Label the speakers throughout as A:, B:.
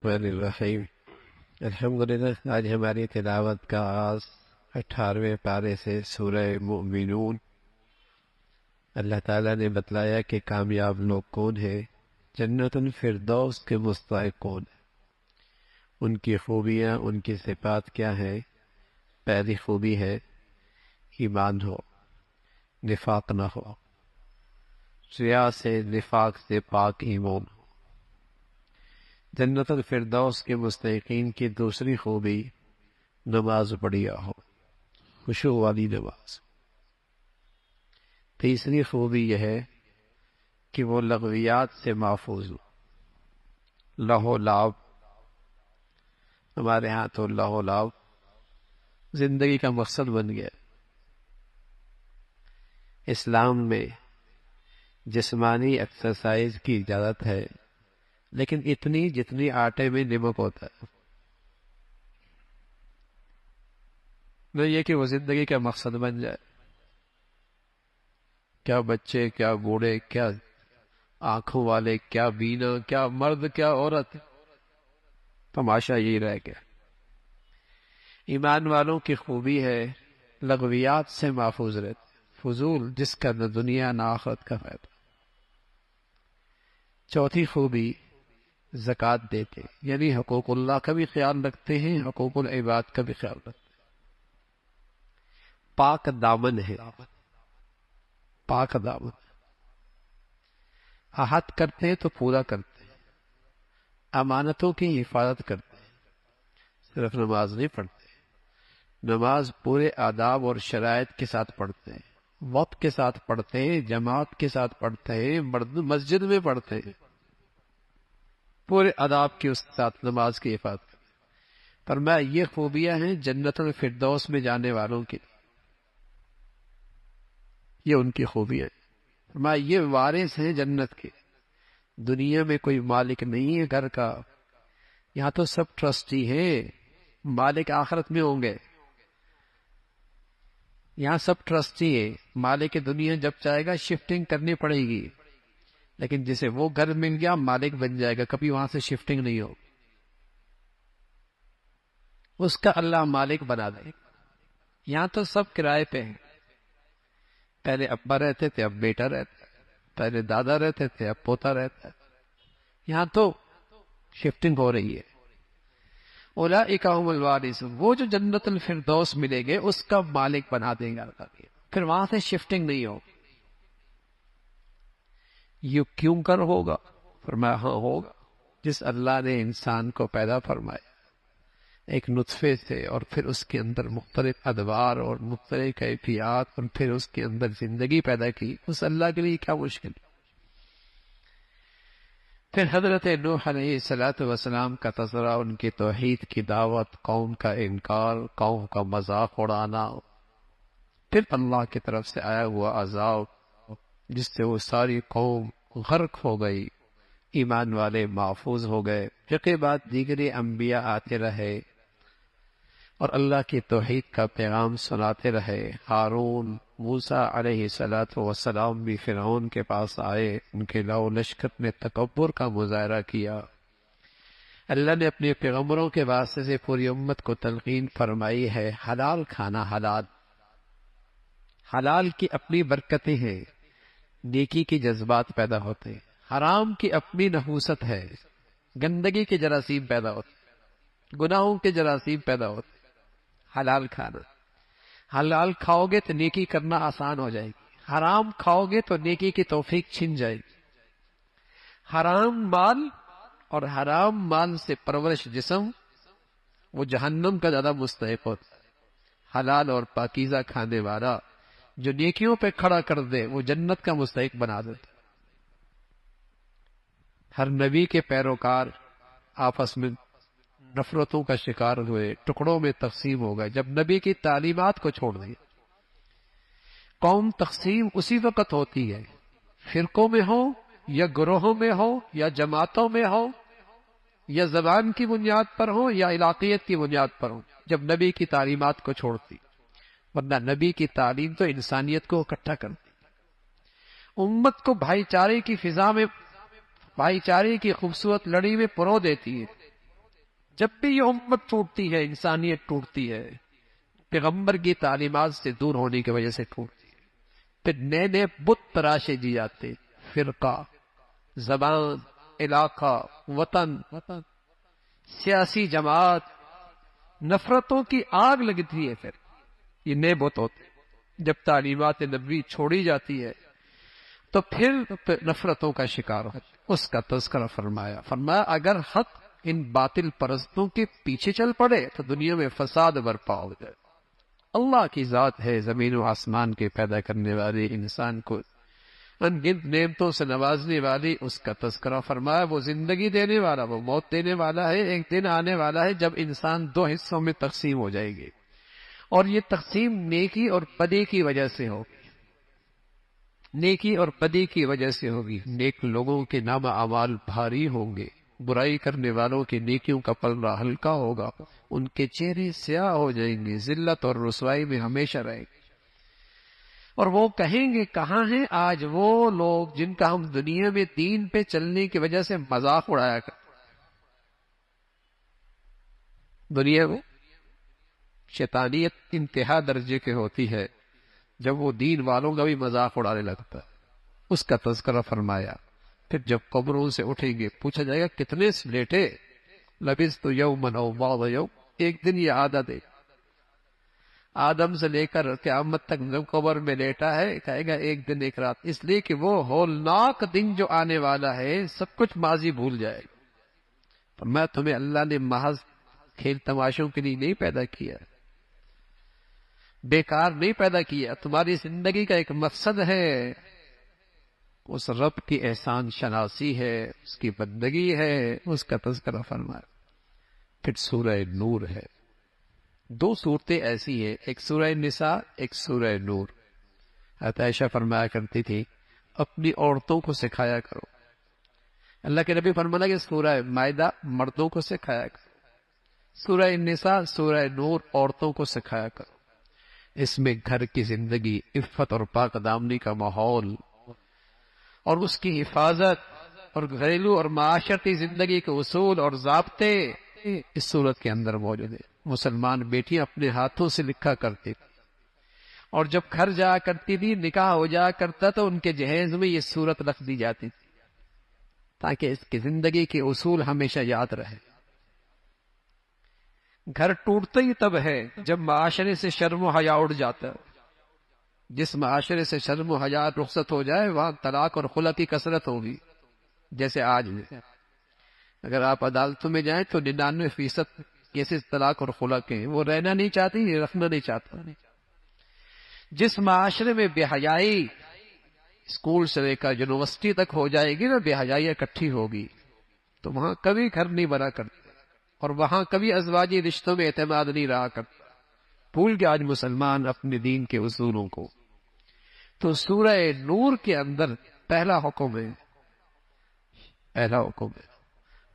A: الرحمن الرحیم الحمدللہ۔ آج ہماری تلاوت کا آغاز 18ویں پارے سے سورہ مؤمنون۔ اللہ تعالیٰ نے بتلایا کہ کامیاب لوگ کون ہیں، جنت الفردوس کے مستحق کون ہیں، ان کی خوبیاں، ان کی صفات کیا ہیں۔ پہلی خوبی ہے ایمان ہو، نفاق نہ ہو، ریا سے، نفاق سے پاک ایمان ہو۔ جنت الفردوس کے مستحقین کی دوسری خوبی نماز بڑھیا ہو، خشوع والی نماز۔ تیسری خوبی یہ ہے کہ وہ لغویات سے محفوظ ہو۔ لہو لعب، ہمارے ہاں تو لہو لعب زندگی کا مقصد بن گیا۔ اسلام میں جسمانی ایکسرسائز کی اجازت ہے، لیکن اتنی جتنی آٹے میں نمک ہوتا ہے، نہ یہ کہ وہ زندگی کا مقصد بن جائے۔ کیا بچے، کیا بوڑھے، کیا آنکھوں والے، کیا بینا، کیا مرد، کیا عورت، تماشا یہی رہ گیا۔ ایمان والوں کی خوبی ہے لغویات سے محفوظ رہتے، فضول جس کا نہ دنیا نہ آخرت کا فائدہ۔ چوتھی خوبی زکوٰۃ دیتے، یعنی حقوق اللہ کا بھی خیال رکھتے ہیں، حقوق العباد کا بھی خیال رکھتے ہیں۔ پاک دامن ہے، پاک دامن، عہد کرتے ہیں تو پورا کرتے ہیں، امانتوں کی حفاظت کرتے ہیں۔ صرف نماز نہیں پڑھتے، نماز پورے آداب اور شرائط کے ساتھ پڑھتے ہیں، وقت کے ساتھ پڑھتے ہیں، جماعت کے ساتھ پڑھتے ہیں، مسجد میں پڑھتے ہیں، پورے آداب کے اس ساتھ نماز کی حفاظت کرتے ہیں۔ فرمایا یہ خوبیاں ہیں جنت الفردوس میں جانے والوں کی، یہ ان کی خوبیاں ہیں۔ فرمایا یہ وارث ہیں جنت کے۔ دنیا میں کوئی مالک نہیں ہے گھر کا، یہاں تو سب ٹرسٹی ہیں، مالک آخرت میں ہوں گے۔ یہاں سب ٹرسٹی ہیں، مالک دنیا جب چاہے گا شفٹنگ کرنی پڑے گی، لیکن جسے وہ گھر مل گیا مالک بن جائے گا، کبھی وہاں سے شفٹنگ نہیں ہوگی، اس کا اللہ مالک بنا دے گا۔ یہاں تو سب کرائے پہ ہیں، پہلے ابا رہتے تھے اب بیٹا رہتا ہے، پہلے دادا رہتے تھے اب پوتا رہتا ہے، یہاں تو شفٹنگ ہو رہی ہے۔ اولئک ھم الوارثون، وہ جو جنت الفردوس ملے گے اس کا مالک بنا دیں گا اللہ، پھر وہاں سے شفٹنگ نہیں ہوگی۔ یہ کیوں کر ہوگا؟ فرمایا ہاں ہوگا، جس اللہ نے انسان کو پیدا فرمایا ایک نطفے سے، اور پھر اس کے اندر مختلف ادوار اور مختلف کیفیات، اور پھر اس کے اندر زندگی پیدا کی، اس اللہ کے لیے کیا مشکل۔ پھر حضرت نوح علیہ السلام کا تذکرہ، ان کی توحید کی دعوت، قوم کا انکار، قوم کا مذاق اڑانا، پھر اللہ کی طرف سے آیا ہوا عذاب جس سے وہ ساری قوم غرق ہو گئی، ایمان والے محفوظ ہو گئے۔ پھر کے بعد دیگری انبیاء آتے رہے اور اللہ کی توحید کا پیغام سناتے رہے۔ ہارون، موسیٰ علیہ السلام بھی فرعون کے پاس آئے، ان کے لو لشکر نے تکبر کا مظاہرہ کیا۔ اللہ نے اپنے پیغمبروں کے واسطے سے پوری امت کو تلقین فرمائی ہے حلال کھانا، حلال، حلال کی اپنی برکتیں ہیں، نیکی کے جذبات پیدا ہوتے ہیں، حرام کی اپنی نحوست ہے، گندگی کے جراثیم پیدا ہوتے، گناہوں کے جراثیم پیدا ہوتے۔ حلال کھانا، حلال کھاؤ گے تو نیکی کرنا آسان ہو جائے گی، حرام کھاؤ گے تو نیکی کی توفیق چھن جائے گی۔ حرام مال اور حرام مال سے پرورش جسم وہ جہنم کا زیادہ مستحق ہوتا ہے۔ حلال اور پاکیزہ کھانے والا جو نیکیوں پہ کھڑا کر دے وہ جنت کا مستحق بنا دیتا۔ ہر نبی کے پیروکار آپس میں نفرتوں کا شکار ہوئے، ٹکڑوں میں تقسیم ہو گئے جب نبی کی تعلیمات کو چھوڑ دیا۔ قوم تقسیم اسی وقت ہوتی ہے، فرقوں میں ہو یا گروہوں میں ہو یا جماعتوں میں ہو، یا زبان کی بنیاد پر ہو یا علاقیت کی بنیاد پر ہو، جب نبی کی تعلیمات کو چھوڑتی۔ ورنہ نبی کی تعلیم تو انسانیت کو اکٹھا کرتی، امت کو بھائی چارے کی فضا میں، بھائی چارے کی خوبصورت لڑی میں پرو دیتی ہے۔ جب بھی یہ امت ٹوٹتی ہے، انسانیت ٹوٹتی ہے، پیغمبر کی تعلیمات سے دور ہونے کی وجہ سے ٹوٹتی ہے. پھر نئے نئے بت تراشے دی جاتے، فرقہ، زبان، علاقہ، وطن، سیاسی جماعت، نفرتوں کی آگ لگتی ہے. پھر یہ نئے بت ہوتے. جب تعلیمات نبوی چھوڑی جاتی ہے تو پھر نفرتوں کا شکار ہو. اس کا تذکرہ فرمایا اگر حق ان باطل پرستوں کے پیچھے چل پڑے تو دنیا میں فساد برپا ہو جائے. اللہ کی ذات ہے زمین و آسمان کے پیدا کرنے والی، انسان کو ان گنت نعمتوں سے نوازنے والی. اس کا تذکرہ فرمایا وہ زندگی دینے والا، وہ موت دینے والا ہے. ایک دن آنے والا ہے جب انسان دو حصوں میں تقسیم ہو جائے گی، اور یہ تقسیم نیکی اور بدی کی وجہ سے ہوگی. نیکی اور بدی کی وجہ سے ہوگی. نیک لوگوں کے نام اعمال بھاری ہوں گے، برائی کرنے والوں کی نیکیوں کا پلڑا ہلکا ہوگا. ان کے چہرے سیاہ ہو جائیں گے، ذلت اور رسوائی میں ہمیشہ رہیں گے. اور وہ کہیں گے کہاں ہیں آج وہ لوگ جن کا ہم دنیا میں دین پہ چلنے کی وجہ سے مذاق اڑایا کرتے. دنیا میں شیطانیت انتہا درجے کے ہوتی ہے جب وہ دین والوں کا بھی مذاق اڑانے لگتا ہے. اس کا تذکرہ فرمایا. پھر جب قبروں سے اٹھیں گے پوچھا جائے گا کتنے سے لیٹے؟ لبثت یوما او بعض یوم، ایک دن یہ عادت ہے. آدم سے لے کر قیامت تک جب قبر میں لیٹا ہے کہے گا ایک دن ایک رات. اس لیے کہ وہ ہولناک دن جو آنے والا ہے سب کچھ ماضی بھول جائے گا. میں تمہیں اللہ نے محض کھیل تماشوں کے لیے نہیں پیدا کیا، بیکار نہیں پیدا کیا. تمہاری زندگی کا ایک مقصد ہے، اس رب کی احسان شناسی ہے، اس کی بندگی ہے. اس کا تذکرہ فرمایا. پھر سورہ نور ہے. دو صورتیں ایسی ہیں، ایک سورہ نساء، ایک سورہ نور. حضرت عائشہ فرمایا کرتی تھی اپنی عورتوں کو سکھایا کرو. اللہ کے نبی فرمانا کہ سورہ مائدہ مردوں کو سکھایا کرو، سورہ نساء، سورہ نور عورتوں کو سکھایا کرو. اس میں گھر کی زندگی، عفت اور پاک دامنی کا ماحول اور اس کی حفاظت اور گھریلو اور معاشرتی زندگی کے اصول اور ضابطے اس صورت کے اندر موجود ہیں. مسلمان بیٹیاں اپنے ہاتھوں سے لکھا کرتی تھی، اور جب گھر جایا کرتی تھی نکاح ہو جایا کرتا تو ان کے جہیز میں یہ صورت رکھ دی جاتی تھی تاکہ اس کی زندگی کے اصول ہمیشہ یاد رہے. گھر ٹوٹتا ہی تب ہے جب معاشرے سے شرم و حیا اڑ جاتا ہے. جس معاشرے سے شرم و حیا رخصت ہو جائے وہاں طلاق اور خلع کی کثرت ہوگی. جیسے آج اگر آپ عدالتوں میں جائیں تو 99% کیسز طلاق اور خلع کے ہیں. وہ رہنا نہیں چاہتی، رکھنا نہیں چاہتا. جس معاشرے میں بے حیائی اسکول سے لے کر یونیورسٹی تک ہو جائے گی نا، بے حیائی اکٹھی ہوگی تو وہاں کبھی گھر نہیں بنا کرتے، اور وہاں کبھی ازواجی رشتوں میں اعتماد نہیں رہا کرتا. بھول گیا آج مسلمان اپنے دین کے اصولوں کو. تو سورہ نور کے اندر پہلا حکم ہے،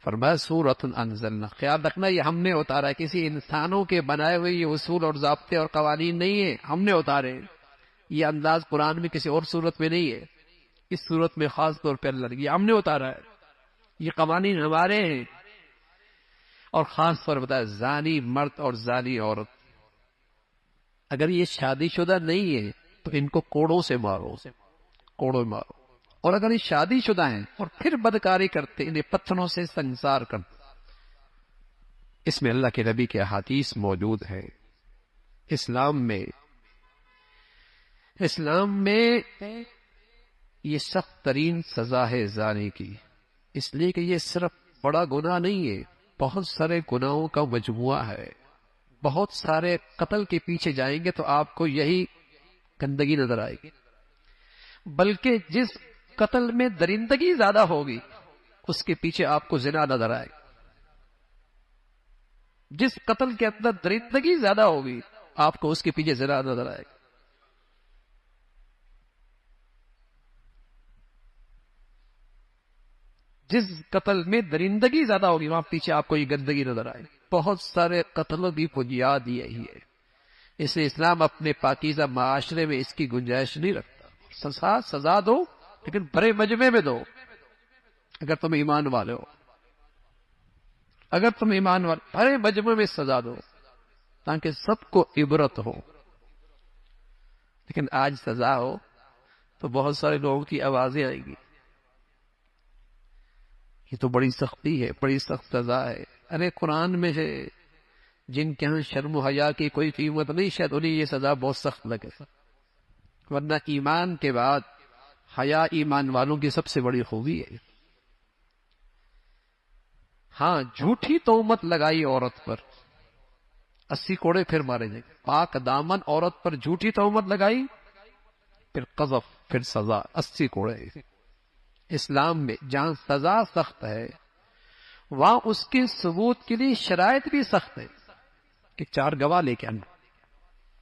A: فرمایا سورۃ انزلنا. خیال رکھنا یہ ہم نے اتارا ہے، کسی انسانوں کے بنائے ہوئے یہ اصول اور ضابطے اور قوانین نہیں ہیں، ہم نے اتارے. یہ انداز قرآن میں کسی اور صورت میں نہیں ہے، اس صورت میں خاص طور پہ اللہ نے یہ ہم نے اتارا ہے. یہ قوانین ہمارے ہیں. اور خاص طور بتایا زانی مرد اور زانی عورت اگر یہ شادی شدہ نہیں ہے تو ان کو کوڑوں سے مارو، کوڑوں مارو. اور اگر یہ شادی شدہ ہیں اور پھر بدکاری کرتے انہیں پتھروں سے سنسار کرتے. اس میں اللہ کے نبی کے احادیث موجود ہیں. اسلام میں یہ سخت ترین سزا ہے زانی کی، اس لیے کہ یہ صرف بڑا گناہ نہیں ہے، بہت سارے گناہوں کا مجموعہ ہے. بہت سارے قتل کے پیچھے جائیں گے تو آپ کو یہی گندگی نظر آئے گی. بلکہ جس قتل میں درندگی زیادہ ہوگی اس کے پیچھے آپ کو زنا نظر آئے گا. جس قتل کے اندر درندگی زیادہ ہوگی آپ کو اس کے پیچھے زنا نظر آئے گا. جس قتل میں درندگی زیادہ ہوگی وہاں پیچھے آپ کو یہ گندگی نظر آئے. بہت سارے قتلوں کی بنیاد یہی ہے. اس لیے اسلام اپنے پاکیزہ معاشرے میں اس کی گنجائش نہیں رکھتا. سزا دو لیکن بڑے مجمع میں دو اگر تم ایمان والے ہو. اگر تم ایمان والے ہر مجمع میں سزا دو تاکہ سب کو عبرت ہو، لیکن آج سزا ہو تو بہت سارے لوگوں کی آوازیں آئیں گی، یہ تو بڑی سختی ہے، بڑی سخت سزا ہے۔ ارے قرآن میں ہے جن کے ہاں شرم و حیا کی کوئی قیمت نہیں، شاید انہیں یہ سزا بہت سخت لگے، ورنہ ایمان کے بعد حیا ایمان والوں کی سب سے بڑی خوبی ہے۔ ہاں، جھوٹی تہمت لگائی عورت پر 80 کوڑے پھر مارے جائیں گے۔ پاک دامن عورت پر جھوٹی تہمت لگائی، پھر قذف، پھر سزا 80 کوڑے۔ اسلام میں جہاں سزا سخت ہے وہاں اس کے ثبوت کے لیے شرائط بھی سخت ہے کہ 4 گواہ لے کے آنا،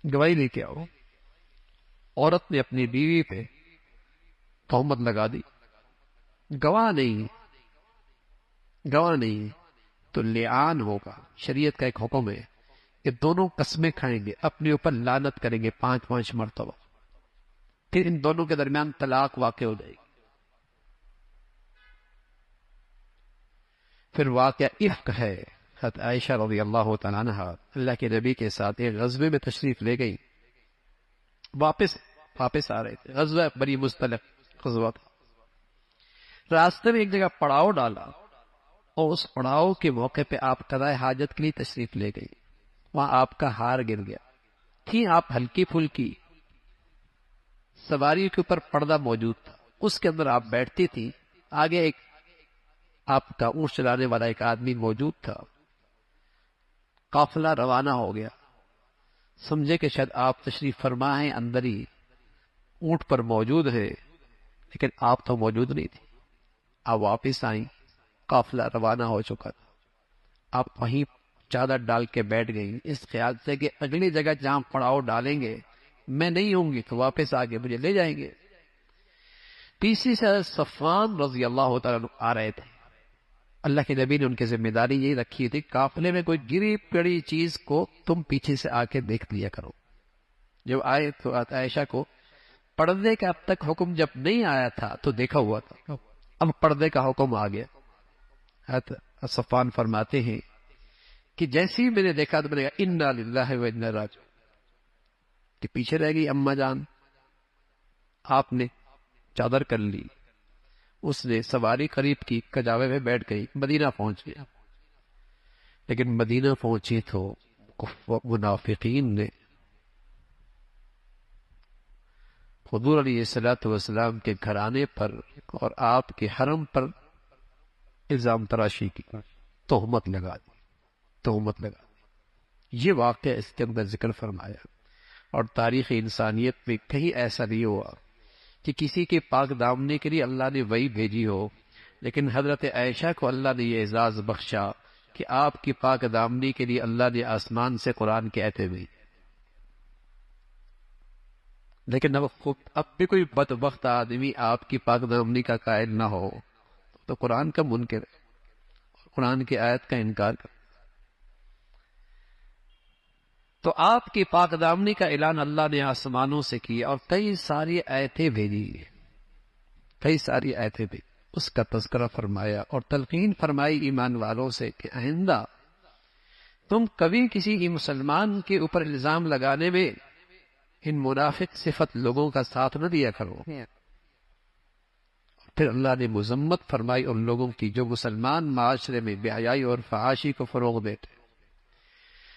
A: گواہی لے کے آؤ۔ عورت نے اپنی بیوی پہ تہمت لگا دی، گواہ نہیں تو لعان ہوگا۔ شریعت کا ایک حکم ہے کہ دونوں قسمیں کھائیں گے، اپنے اوپر لعنت کریں گے 5 مرتبہ، پھر ان دونوں کے درمیان طلاق واقع ہو جائے گی۔ پھر واقعہ افک ہے، حضرت عائشہ رضی اللہ تعالیٰ عنہ اللہ کے نبی کے ساتھ ایک غزوے میں تشریف لے گئی، واپس آ رہے تھے، غزوہ بڑی مستلق غزوہ تھا۔ راستے میں ایک جگہ پڑاؤ ڈالا اور اس پڑاؤ کے موقع پہ آپ قضائے حاجت کے لیے تشریف لے گئی، وہاں آپ کا ہار گر گیا تھی، آپ ہلکی پھلکی، سواری کے اوپر پردہ موجود تھا، اس کے اندر آپ بیٹھتی تھی، آگے ایک آپ کا اونٹ چلانے والا ایک آدمی موجود تھا، قافلہ روانہ ہو گیا، سمجھے کہ شاید آپ تشریف فرما ہیں، اندر ہی اونٹ پر موجود ہے، لیکن آپ تو موجود نہیں تھی۔ آپ واپس آئیں، قافلہ روانہ ہو چکا تھا، آپ وہیں چادر ڈال کے بیٹھ گئی اس خیال سے کہ اگلی جگہ جہاں پڑاؤ ڈالیں گے میں نہیں ہوں گی تو واپس آگے مجھے لے جائیں گے۔ پیچھے سے صفوان رضی اللہ تعالیٰ عنہ آ رہے تھے، اللہ کے نبی نے ان کی ذمہ داری یہی رکھی تھی، قافلے میں کوئی گری پڑی چیز کو تم پیچھے سے آ کے دیکھ لیا کرو۔ جب آئے تو عائشہ کو پردے کا اب تک حکم جب نہیں آیا تھا تو دیکھا ہوا تھا، اب پردے کا حکم آ گیا۔ حضرت صفوان فرماتے ہیں کہ جیسے ہی میں نے دیکھا تو میں نے کہا انا للہ و انا راجعون، کہ پیچھے رہ گئی اماں جان، آپ نے چادر کر لی، اس نے سواری قریب کی، کجاوے میں بیٹھ گئی، مدینہ پہنچ گیا۔ لیکن مدینہ پہنچی تو منافقین نے حضور علیہ الصلوۃ والسلام کے گھرانے پر اور آپ کے حرم پر الزام تراشی کی، تہمت لگا دی۔ یہ واقعہ اس کے اندر ذکر فرمایا، اور تاریخ انسانیت میں کہیں ایسا نہیں ہوا کہ کسی کے پاک دامنی کے لیے اللہ نے وحی بھیجی ہو، لیکن حضرت عائشہ کو اللہ نے یہ اعزاز بخشا کہ آپ کی پاک دامنی کے لیے اللہ نے آسمان سے قرآن کے آیتیں بھیجی۔ لیکن اب بھی کوئی بدبخت آدمی آپ کی پاک دامنی کا قائل نہ ہو تو قرآن کا منکر ہے، قرآن کی آیت کا انکار کر۔ تو آپ کی پاک دامنی کا اعلان اللہ نے آسمانوں سے کیا اور کئی ساری آیتیں بھیجی، اس کا تذکرہ فرمایا اور تلقین فرمائی ایمان والوں سے کہ آئندہ تم کبھی کسی مسلمان کے اوپر الزام لگانے میں ان منافق صفت لوگوں کا ساتھ نہ دیا کرو۔ پھر اللہ نے مذمت فرمائی ان لوگوں کی جو مسلمان معاشرے میں بے حیائی اور فحاشی کو فروغ دیتے۔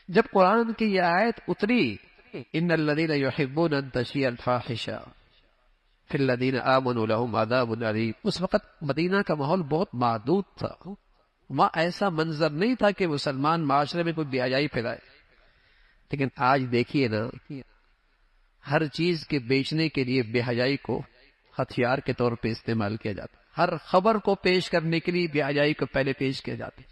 A: جب قرآن کی یہ آیت اتری ان الذین یحبون ان تشیع الفاحشہ فی الذین آمنوا لهم عذاب علیم، اس وقت مدینہ کا ماحول بہت محدود تھا، وہاں ایسا منظر نہیں تھا کہ مسلمان معاشرے میں کوئی بے حیائی پھیلائے۔ لیکن آج دیکھیے نا، ہر چیز کے بیچنے کے لیے بے حیائی کو ہتھیار کے طور پہ استعمال کیا جاتا ہے، ہر خبر کو پیش کرنے کے لیے بے حیائی کو پہلے پیش کیا جاتا ہے۔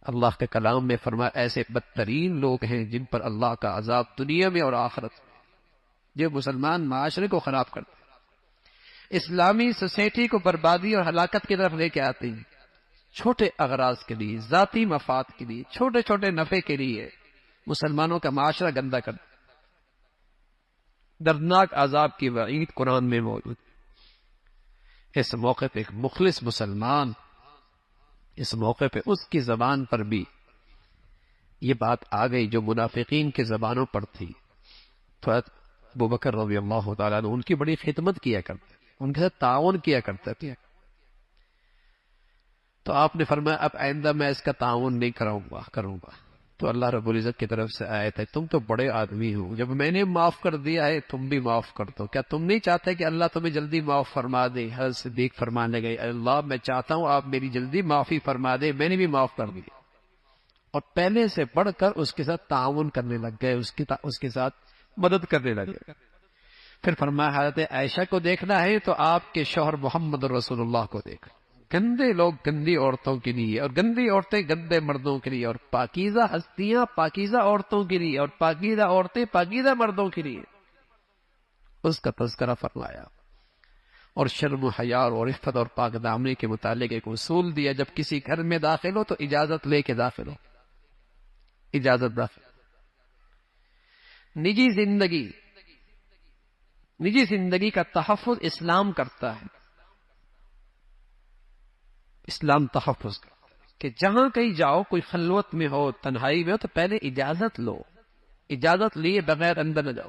A: اللہ کے کلام میں فرمایا ایسے بدترین لوگ ہیں جن پر اللہ کا عذاب دنیا میں اور آخرت میں، جو مسلمان معاشرے کو خراب کرتے ہیں، اسلامی سوسائٹی کو بربادی اور ہلاکت کی طرف لے کے آتے ہیں، چھوٹے اغراض کے لیے، ذاتی مفاد کے لیے، چھوٹے چھوٹے نفع کے لیے مسلمانوں کا معاشرہ گندا کرتے ہیں۔ دردناک عذاب کی وعید قرآن میں موجود ہے۔ اس موقع پہ ایک مخلص مسلمان اس موقع پہ اس کی زبان پر بھی یہ بات آ گئی جو منافقین کی زبانوں پر تھی. تو ابو بکر رضی اللہ تعالیٰ عنہ ان کی بڑی خدمت کیا کرتے، ان کے ساتھ تعاون کیا کرتے تھے. تو آپ نے فرمایا اب آئندہ میں اس کا تعاون نہیں کروں گا. تو اللہ رب العزت کی طرف سے آیت ہے تم تو بڑے آدمی ہو، جب میں نے معاف کر دیا ہے تم بھی معاف کر دو. کیا تم نہیں چاہتے کہ اللہ تمہیں جلدی معاف فرما دے؟ حضرت صدیق فرمانے گئے اللہ میں چاہتا ہوں آپ میری جلدی معافی فرما دے، میں نے بھی معاف کر دیا. اور پہلے سے بڑھ کر اس کے ساتھ تعاون کرنے لگ گئے، اس کے ساتھ مدد کرنے لگے. پھر فرمایا حضرت عائشہ کو دیکھنا ہے تو آپ کے شوہر محمد رسول اللہ کو دیکھ. گندے لوگ گندی عورتوں کے لیے، اور گندی عورتیں گندے مردوں کے لیے، اور پاکیزہ ہستیاں پاکیزہ عورتوں کے لیے، اور پاکیزہ عورتیں پاکیزہ مردوں کے لیے اس کا تذکرہ فرمایا. اور شرم و حیا اور عفت اور پاک دامنی کے متعلق ایک اصول دیا، جب کسی گھر میں داخل ہو تو اجازت لے کے داخل ہو. اجازت داخل. نجی زندگی کا تحفظ اسلام کرتا ہے. اسلام تحفظ کرتا ہے کہ جہاں کہیں جاؤ، کوئی خلوت میں ہو، تنہائی میں ہو، تو پہلے اجازت لو. اجازت لیے بغیر اندر نہ جاؤ.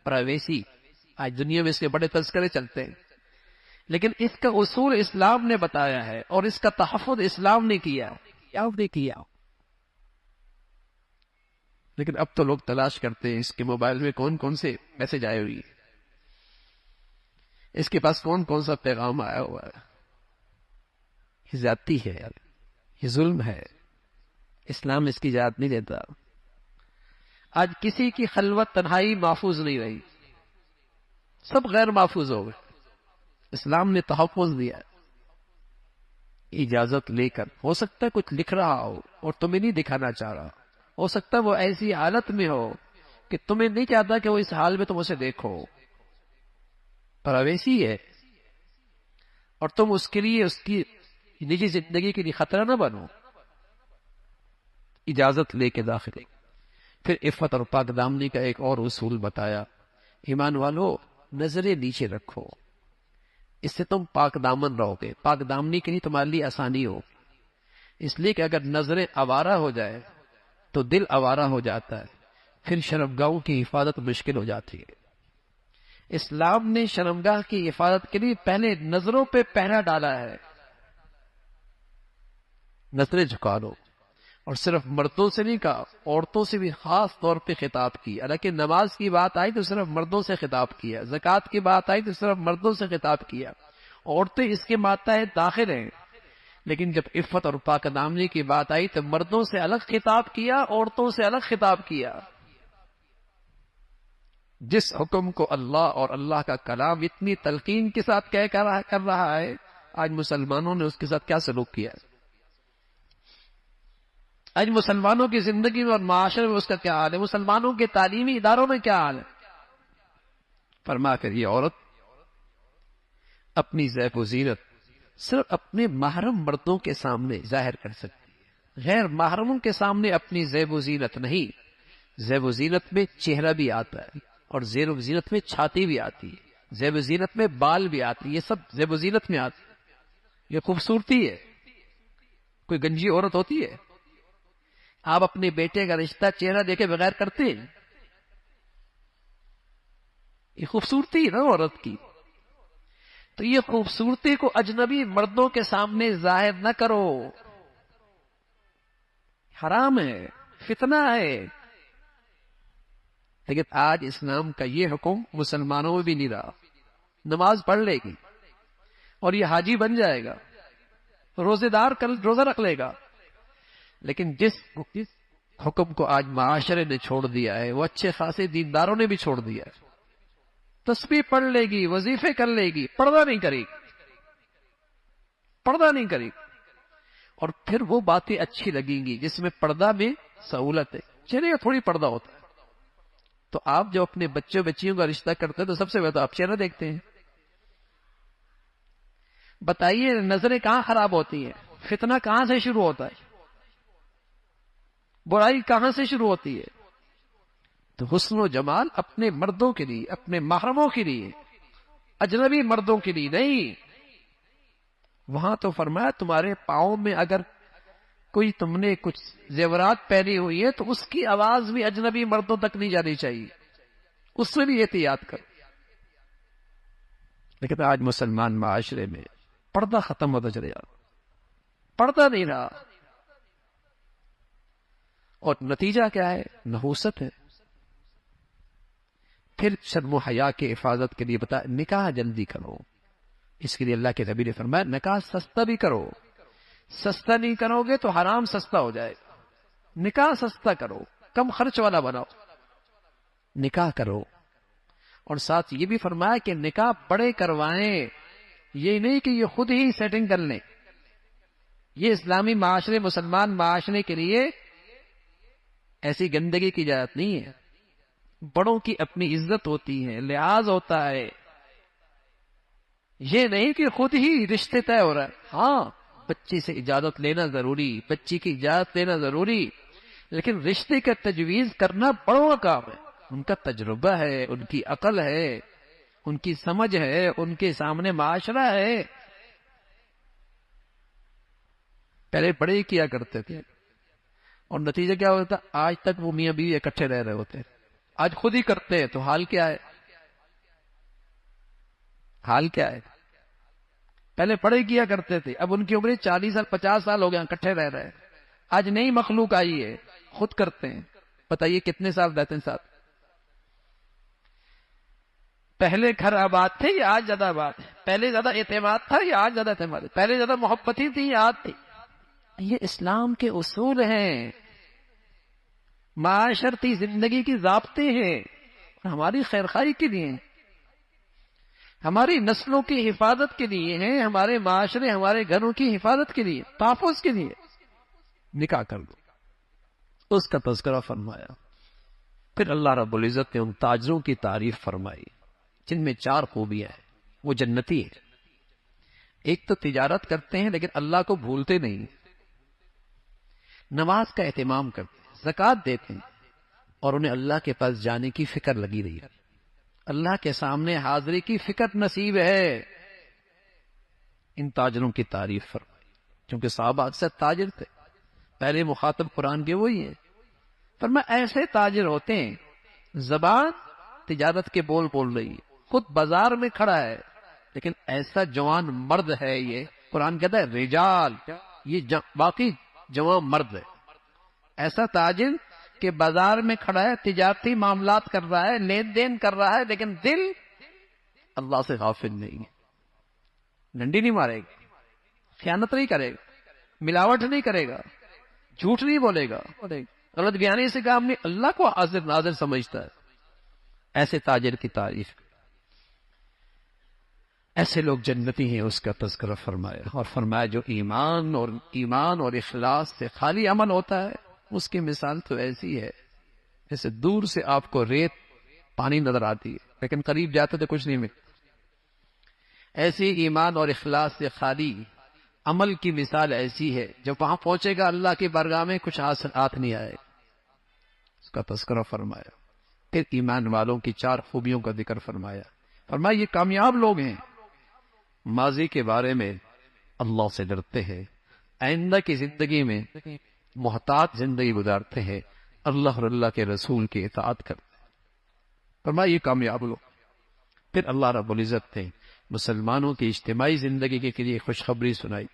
A: پرائیویسی آج دنیا میں اس کے بڑے تذکرے چلتے ہیں، لیکن اس کا اصول اسلام نے بتایا ہے اور اس کا تحفظ اسلام نے کیا. لیکن اب تو لوگ تلاش کرتے ہیں اس کے موبائل میں کون کون سے میسج آئے ہوئی، اس کے پاس کون کون سا پیغام آیا ہوا ہے. یہ زیادتی ہے یار، یہ ظلم ہے. اسلام اس کی اجازت نہیں دیتا. آج کسی کی خلوت تنہائی محفوظ نہیں رہی، سب غیر محفوظ ہو گئے. اسلام نے تحفظ دیا ہے اجازت لے کر. ہو سکتا ہے کچھ لکھ رہا ہو اور تمہیں نہیں دکھانا چاہ رہا، ہو سکتا ہے وہ ایسی حالت میں ہو کہ تمہیں نہیں چاہتا کہ وہ اس حال میں تم اسے دیکھو. پرائیویسی ہے، اور تم اس کے لیے اس کی نجی زندگی کے لیے خطرہ نہ بنو. اجازت لے کے داخل. پھر عفت اور پاک دامنی کا ایک اور اصول بتایا. ایمان والو نظریں نیچے رکھو، اس سے تم پاک دامن رہو گے. پاک دامنی کے لیے تمہارے لیے آسانی ہو، اس لیے کہ اگر نظریں آوارہ ہو جائے تو دل آوارہ ہو جاتا ہے، پھر شرمگاہوں کی حفاظت مشکل ہو جاتی ہے. اسلام نے شرمگاہ کی حفاظت کے لیے پہلے نظروں پہ پہرا ڈالا ہے. نظریں جھکا لو. اور صرف مردوں سے نہیں کہا، عورتوں سے بھی خاص طور پہ خطاب کی. حالانکہ نماز کی بات آئی تو صرف مردوں سے خطاب کیا، زکوٰۃ کی بات آئی تو صرف مردوں سے خطاب کیا. عورتیں اس کے ماتحت داخل ہیں، لیکن جب عفت اور پاک دامنی کی بات آئی تو مردوں سے الگ خطاب کیا، عورتوں سے الگ خطاب کیا. جس حکم کو اللہ اور اللہ کا کلام اتنی تلقین کے ساتھ کر رہا ہے، آج مسلمانوں نے اس کے ساتھ کیا سلوک کیا ہے؟ آج مسلمانوں کی زندگی میں اور معاشرے میں اس کا کیا حال ہے؟ مسلمانوں کے تعلیمی اداروں میں کیا حال ہے؟ فرما کر یہ عورت اپنی زیب و زینت صرف اپنے محرم مردوں کے سامنے ظاہر کر سکتی ہے، غیر محرموں کے سامنے اپنی زیب و زینت نہیں. زیب و زینت میں چہرہ بھی آتا ہے، اور زیب و زینت میں چھاتی بھی آتی ہے، زیب و زینت میں بال بھی آتی ہے. یہ سب زیب و زینت میں آتی ہے. یہ خوبصورتی ہے. کوئی گنجی عورت ہوتی ہے؟ آپ اپنے بیٹے کا رشتہ چہرہ دیکھے بغیر کرتے ہیں؟ یہ خوبصورتی ہے نا عورت کی. تو یہ خوبصورتی کو اجنبی مردوں کے سامنے ظاہر نہ کرو، حرام ہے، فتنہ ہے. لیکن آج اسلام کا یہ حکم مسلمانوں میں بھی نہیں رہا. نماز پڑھ لے گی اور یہ حاجی بن جائے گا، روزہ رکھ لے گا، لیکن جس حکم کو آج معاشرے نے چھوڑ دیا ہے وہ اچھے خاصے دینداروں نے بھی چھوڑ دیا ہے. تسبیح پڑھ لے گی، وظیفے کر لے گی، پردہ نہیں کرے گی. اور پھر وہ باتیں اچھی لگیں گی جس میں پردہ میں سہولت ہے. چہرے کا تھوڑی پردہ ہوتا ہے. تو آپ جو اپنے بچیوں کا رشتہ کرتے ہیں تو سب سے پہلے آپ چہرہ دیکھتے ہیں. بتائیے نظریں کہاں خراب ہوتی ہیں؟ فتنہ کہاں سے شروع ہوتا ہے؟ برائی کہاں سے شروع ہوتی ہے؟ تو حسن و جمال اپنے مردوں کے لیے، اپنے محرموں کے لیے، اجنبی مردوں کے لیے نہیں. وہاں تو فرمایا تمہارے پاؤں میں اگر کوئی تم نے کچھ زیورات پہنی ہوئی ہے تو اس کی آواز بھی اجنبی مردوں تک نہیں جانی چاہیے، اس سے بھی احتیاط کرو۔ لیکن آج مسلمان معاشرے میں پردہ ختم ہوتا چلے جا رہا، پردہ نہیں رہا، اور نتیجہ کیا ہے؟ نحوست ہے۔ پھر شرم و حیا کی حفاظت کے لیے بتا نکاح جلدی کرو، اس کے لیے اللہ کے نبی نے فرمایا نکاح سستا بھی کرو، سستا نہیں کرو گے تو حرام سستا ہو جائے گا، نکاح سستا کرو، کم خرچ والا بناؤ، نکاح کرو۔ اور ساتھ یہ بھی فرمایا کہ نکاح بڑے کروائیں، یہ نہیں کہ یہ خود ہی سیٹنگ کر لیں، یہ اسلامی معاشرے مسلمان معاشرے کے لیے ایسی گندگی کی اجازت نہیں ہے۔ بڑوں کی اپنی عزت ہوتی ہے، لحاظ ہوتا ہے، یہ نہیں کہ خود ہی رشتے طے ہو رہا ہے۔ ہاں بچی سے اجازت لینا ضروری، بچی کی اجازت لینا ضروری، لیکن رشتے کا تجویز کرنا بڑوں کا کام ہے، ان کا تجربہ ہے، ان کی عقل ہے، ان کی سمجھ ہے، ان کے سامنے معاشرہ ہے۔ پہلے بڑے ہی کیا کرتے تھے، اور نتیجہ کیا ہوتا؟ آج تک وہ میاں بیوی اکٹھے رہ رہے ہوتے، آج خود ہی کرتے ہیں تو حال کیا ہے؟ حال کیا ہے؟ پہلے پڑھے کیا کرتے تھے، اب ان کی عمر 40 سال 50 سال ہو گئے، اکٹھے رہ رہے ہیں۔ آج نئی مخلوق آئی ہے، خود کرتے ہیں۔ بتائیے کتنے سال رہتے ہیں ساتھ؟ پہلے گھر آباد تھے یا آج زیادہ آباد ہے؟ پہلے زیادہ اعتماد تھا یا آج زیادہ اعتماد ہے؟ پہلے زیادہ محبتی تھی یا آج تھی؟ یہ اسلام کے اصول ہیں، معاشرتی زندگی کی ضابطے ہیں، ہماری خیرخواہی کے لیے، ہماری نسلوں کی حفاظت کے لیے ہیں، ہمارے معاشرے ہمارے گھروں کی حفاظت کے لیے، تحفظ کے لیے۔ نکاح کر دو، اس کا تذکرہ فرمایا۔ پھر اللہ رب العزت نے ان تاجروں کی تعریف فرمائی جن میں 4 خوبیاں ہیں، وہ جنتی ہیں۔ ایک تو تجارت کرتے ہیں لیکن اللہ کو بھولتے نہیں، نماز کا اہتمام کرتے ہیں، زکوٰۃ دیتے ہیں، اور انہیں اللہ کے پاس جانے کی فکر لگی رہی ہے، اللہ کے سامنے حاضری کی فکر نصیب ہے۔ ان تاجروں کی تعریف فرمائی، کیونکہ صحابہ اکثر تاجر تھے، پہلے مخاطب قرآن کے وہی ہیں۔ فرمایا ایسے تاجر ہوتے ہیں، زبان تجارت کے بول بول رہی ہے، خود بازار میں کھڑا ہے، لیکن ایسا جوان مرد ہے، یہ قرآن کہتا ہے رجال، یہ باقی جوان مرد ہے، ایسا تاجر کہ بازار میں کھڑا ہے، تجارتی معاملات کر رہا ہے، لین دین کر رہا ہے، لیکن دل اللہ سے غافل نہیں ہے، ڈنڈی نہیں مارے گا، خیانت نہیں کرے گا، ملاوٹ نہیں کرے گا، جھوٹ نہیں بولے گا، غلط بیانی سے کام نہیں، اللہ کو حاضر ناظر سمجھتا ہے۔ ایسے تاجر کی تعریف، ایسے لوگ جنتی ہیں، اس کا تذکرہ فرمایا، اور فرمایا جو ایمان اور اخلاص سے خالی عمل ہوتا ہے، اس کی مثال تو ایسی ہے جیسے دور سے آپ کو ریت پانی نظر آتی ہے لیکن قریب جاتے تو کچھ نہیں ملتا۔ ایسی ایمان اور اخلاص سے خالی عمل کی مثال ایسی ہے، جب وہاں پہنچے گا اللہ کی بارگاہ میں کچھ ہاتھ نہیں آئے، اس کا تذکرہ فرمایا۔ پھر ایمان والوں کی 4 خوبیوں کا ذکر فرمایا، فرمایا یہ کامیاب لوگ ہیں، ماضی کے بارے میں اللہ سے ڈرتے ہیں، آئندہ کی زندگی میں محتاط زندگی گزارتے ہیں، اللہ اور اللہ کے رسول کی اطاعت کرتے ہیں۔ فرمایا یہ کامیاب لوگ۔ پھر اللہ رب العزت نے مسلمانوں کی اجتماعی زندگی کے لیے خوشخبری سنائی،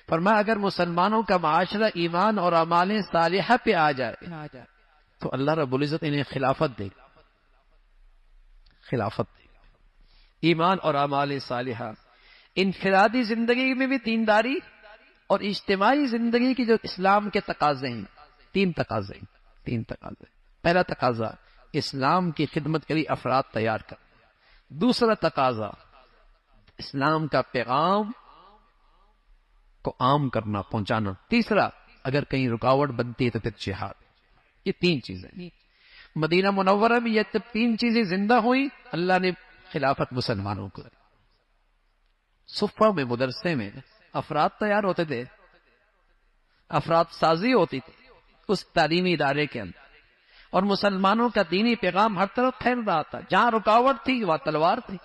A: فرمایا اگر مسلمانوں کا معاشرہ ایمان اور اعمال صالحہ پہ آ جائے تو اللہ رب العزت انہیں خلافت دے گا، خلافت دے گا۔ ایمان اور اعمال صالحہ، انفرادی زندگی میں بھی دینداری اور اجتماعی زندگی کی جو اسلام کے تقاضے ہیں، 3 تقاضے ہیں، 3 تقاضے۔ پہلا تقاضا اسلام کی خدمت کے لیے افراد تیار کر، دوسرا تقاضا اسلام کا پیغام کو عام کرنا، پہنچانا، تیسرا اگر کہیں رکاوٹ بنتی ہے تو پھر جہاد۔ یہ 3 چیزیں، مدینہ منورہ میں یہ 3 چیزیں زندہ ہوئی، اللہ نے خلافت مسلمانوں کو۔ صفہ میں، مدرسے میں افراد تیار ہوتے تھے، افراد سازی ہوتی تھی اس تعلیمی ادارے کے اندر، اور مسلمانوں کا دینی پیغام ہر طرف پھیل رہا تھا، جہاں رکاوٹ تھی وہاں تلوار تھی۔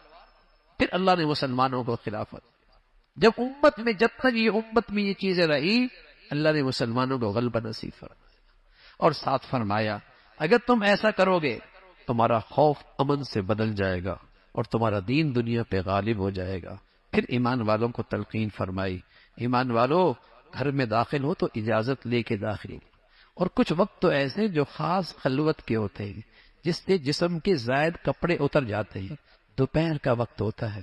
A: پھر اللہ نے مسلمانوں کو خلافت، جب تک یہ امت میں یہ چیزیں رہی اللہ نے مسلمانوں کو غلبہ نصیب فرمایا، اور ساتھ فرمایا اگر تم ایسا کرو گے تمہارا خوف امن سے بدل جائے گا اور تمہارا دین دنیا پہ غالب ہو جائے گا۔ پھر ایمان والوں کو تلقین فرمائی، ایمان والوں گھر میں داخل ہو تو اجازت لے کے داخل ہو، اور کچھ وقت تو ایسے جو خاص خلوت کے ہوتے ہیں جس سے جسم کے زائد کپڑے اتر جاتے ہیں۔ دوپہر کا وقت ہوتا ہے،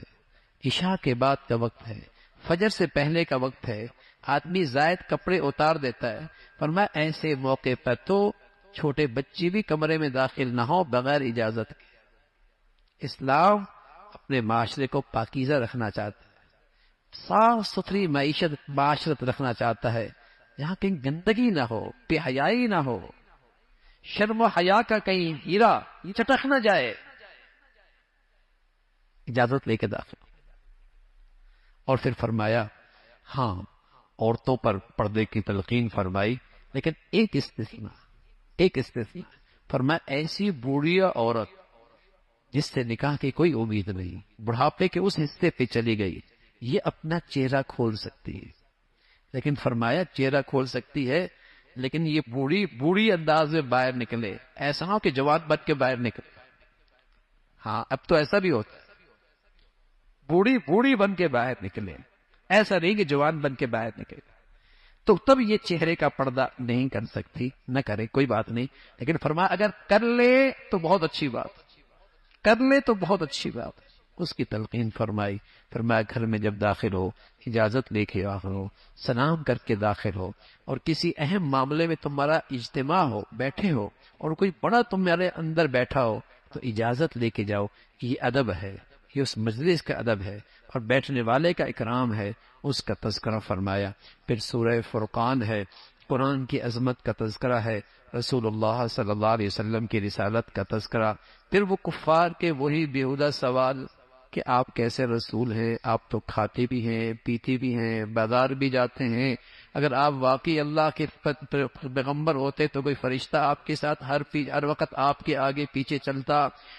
A: عشاء کے بعد کا وقت ہے، فجر سے پہلے کا وقت ہے، آدمی زائد کپڑے اتار دیتا ہے۔ فرمایا ایسے موقع پر تو چھوٹے بچے بھی کمرے میں داخل نہ ہو بغیر اجازت کے۔ اسلام اپنے معاشرے کو پاکیزہ رکھنا چاہتا ہے، صاف ستھری معاشرت رکھنا چاہتا ہے، جہاں کہیں گندگی نہ ہو، بے حیائی نہ ہو، شرم و حیا کا کہیں ہیرا یہ چٹک نہ جائے۔ اجازت لے کے داخل ہو۔ اور پھر فرمایا ہاں عورتوں پر پردے کی تلقین فرمائی، لیکن ایک استثناء فرمایا ایسی بوڑھیا عورت جس سے نکاح کی کوئی امید نہیں، بڑھاپے کے اس حصے پہ چلی گئی، یہ اپنا چہرہ کھول سکتی ہے، لیکن فرمایا چہرہ کھول سکتی ہے لیکن یہ بوڑھی انداز میں باہر نکلے، ایسا ہو کہ جوان بن کے باہر نکلے۔ ہاں اب تو ایسا بھی ہوتا ہے، بوڑھی بن کے باہر نکلے، ایسا نہیں کہ جوان بن کے باہر نکلے، تو تب یہ چہرے کا پردہ نہیں کر سکتی، نہ کرے کوئی بات نہیں، لیکن فرمایا اگر کر لے تو بہت اچھی بات، اس کی تلقین فرمائی۔ فرمایا گھر میں جب داخل ہو اجازت لے کے داخل ہو، سلام کر کے داخل ہو، اور کسی اہم معاملے میں تمہارا اجتماع ہو، بیٹھے ہو، اور کوئی بڑا تمہارے اندر بیٹھا ہو تو اجازت لے کے جاؤ، یہ ادب ہے، یہ اس مجلس کا ادب ہے اور بیٹھنے والے کا اکرام ہے، اس کا تذکرہ فرمایا۔ پھر سورہ فرقان ہے، قرآن کی عظمت کا تذکرہ ہے، رسول اللہ صلی اللہ علیہ وسلم کی رسالت کا تذکرہ، پھر وہ کفار کے وہی بیہودہ سوال کہ آپ کیسے رسول ہیں، آپ تو کھاتے بھی ہیں، پیتے بھی ہیں، بازار بھی جاتے ہیں، اگر آپ واقعی اللہ کے پیغمبر ہوتے تو کوئی فرشتہ آپ کے ساتھ ہر وقت آپ کے آگے پیچھے چلتا،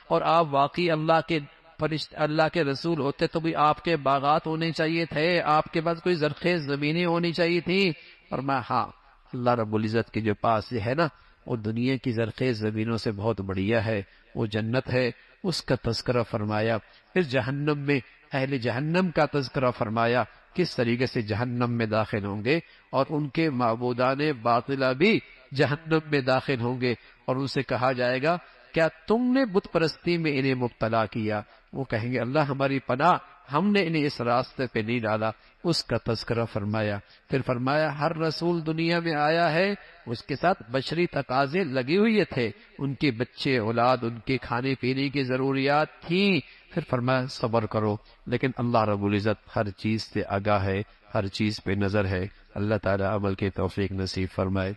A: اور آپ واقعی اللہ کے رسول ہوتے تو بھی آپ کے باغات ہونے چاہیے تھے، آپ کے پاس کوئی زرخیز زمینیں ہونی چاہیے تھی۔ اور میں ہاں اللہ رب العزت کے جو پاس یہ ہے نا، وہ دنیا کی زرخیز زمینوں سے بہت بڑھیا ہے، وہ جنت ہے، اس کا تذکرہ فرمایا۔ پھر جہنم میں اہل جہنم کا تذکرہ فرمایا، کس طریقے سے جہنم میں داخل ہوں گے، اور ان کے معبودان باطلہ بھی جہنم میں داخل ہوں گے، اور ان سے کہا جائے گا کیا تم نے بت پرستی میں انہیں مبتلا کیا؟ وہ کہیں گے اللہ ہماری پناہ، ہم نے انہیں اس راستے پہ نہیں ڈالا، اس کا تذکرہ فرمایا۔ پھر فرمایا ہر رسول دنیا میں آیا ہے، اس کے ساتھ بشری تقاضے لگے ہوئے تھے، ان کے بچے اولاد، ان کے کھانے پینے کی ضروریات تھیں، پھر فرمایا صبر کرو، لیکن اللہ رب العزت ہر چیز سے آگاہ ہے، ہر چیز پہ نظر ہے۔ اللہ تعالی عمل کے توفیق نصیب فرمائے۔